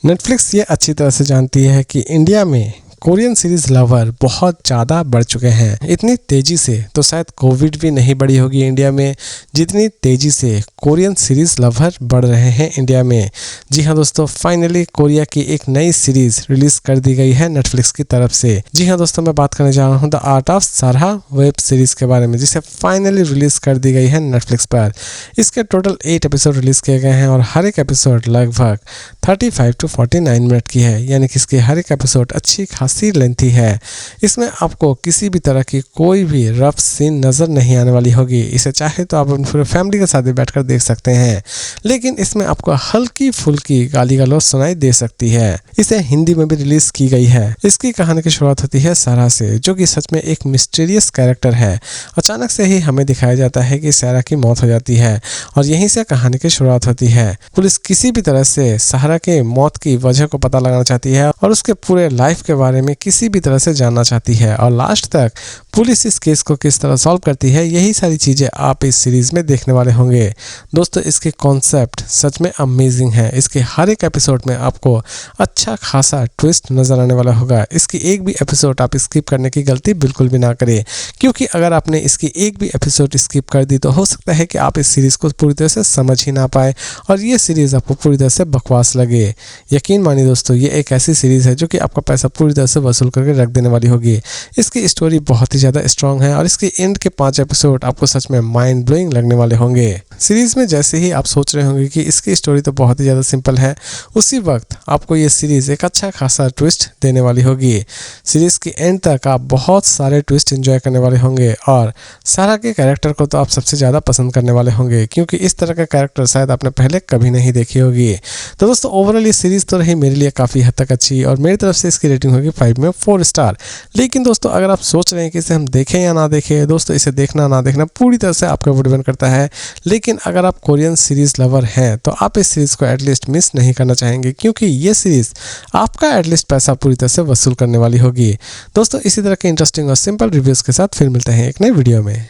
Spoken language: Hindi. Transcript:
नेटफ्लिक्स ये अच्छी तरह से जानती है कि इंडिया में कोरियन सीरीज लवर बहुत ज़्यादा बढ़ चुके हैं। इतनी तेज़ी से तो शायद कोविड भी नहीं बढ़ी होगी इंडिया में, जितनी तेज़ी से कोरियन सीरीज लवर बढ़ रहे हैं इंडिया में। जी हाँ दोस्तों, फाइनली कोरिया की एक नई सीरीज रिलीज़ कर दी गई है नेटफ्लिक्स की तरफ से। जी हाँ दोस्तों, मैं बात करने जा रहा हूँ द आर्ट ऑफ सारा वेब सीरीज़ के बारे में, जिसे फाइनली रिलीज़ कर दी गई है नेटफ्लिक्स पर। इसके टोटल 8 एपिसोड रिलीज़ किए गए हैं और हर एक एपिसोड लगभग 35 to 49 मिनट की है, यानी कि इसके हर एक एपिसोड अच्छी खासी लेंथी है। इसमें आपको किसी भी तरह की कोई भी रफ सीन नज़र नहीं आने वाली होगी। इसे चाहे तो आप अपनी फैमिली के साथ भी बैठकर देख सकते हैं, लेकिन इसमें आपको हल्की फुल्की गाली गलौज सुनाई दे सकती है। इसे हिंदी में भी रिलीज की गई है। इसकी कहानी की शुरुआत होती है सारा से, जो कि सच में एक मिस्टीरियस कैरेक्टर है। अचानक से ही हमें दिखाया जाता है कि सारा की मौत हो जाती है और यहीं से कहानी की शुरुआत होती है। पुलिस किसी भी तरह से सारा के मौत की वजह को पता लगाना चाहती है और उसके पूरे लाइफ के बारे में किसी भी तरह से जानना चाहती है, और लास्ट तक पुलिस इस केस को किस तरह सॉल्व करती है, यही सारी चीज़ें आप इस सीरीज़ में देखने वाले होंगे। दोस्तों, इसके कॉन्सेप्ट सच में अमेजिंग है। इसके हर एक एपिसोड में आपको अच्छा खासा ट्विस्ट नज़र आने वाला होगा। इसकी एक भी एपिसोड आप स्किप करने की गलती बिल्कुल भी ना करें, क्योंकि अगर आपने इसकी एक भी एपिसोड स्किप कर दी तो हो सकता है कि आप इस सीरीज़ को पूरी तरह से समझ ही ना पाए और ये सीरीज़ आपको पूरी तरह से बकवास लगे। यकीन मानिए दोस्तों, ये एक ऐसी सीरीज़ है जो कि आपका पैसा पूरी तरह से वसूल करके रख देने वाली होगी। इसकी स्टोरी बहुत ही ज़्यादा स्ट्रॉन्ग है और इसके एंड के 5 एपिसोड आपको सच में माइंड ब्लोइंग लगने वाले होंगे। सीरीज़ में जैसे ही आप सोच रहे होंगे कि इसकी स्टोरी तो बहुत ही ज़्यादा सिंपल है, उसी वक्त आपको ये सीरीज़ एक अच्छा खासा ट्विस्ट देने वाली होगी। सीरीज़ की एंड तक आप बहुत सारे ट्विस्ट एंजॉय करने वाले होंगे और सारा के कैरेक्टर को तो आप सबसे ज़्यादा पसंद करने वाले होंगे, क्योंकि इस तरह का कैरेक्टर शायद आपने पहले कभी नहीं देखी होगी। तो दोस्तों, ओवरऑल ये सीरीज़ तो रही मेरे लिए काफ़ी हद तक अच्छी और मेरी तरफ से इसकी रेटिंग होगी 5 में 4 स्टार। लेकिन दोस्तों, अगर आप सोच रहे हैं कि इसे हम देखें या ना देखें, दोस्तों इसे देखना ना देखना पूरी तरह से आपके ऊपर डिपेंड करता है। लेकिन अगर आप कोरियन सीरीज़ लवर हैं तो आप इस सीरीज़ को एटलीस्ट मिस नहीं करना चाहेंगे, क्योंकि ये सीरीज़ आपका एटलीस्ट पैसा पूरी तरह से वसूल करने वाली होगी। दोस्तों, इसी तरह के इंटरेस्टिंग और सिंपल रिव्यूज़ के साथ फिर मिलते हैं एक नई वीडियो में।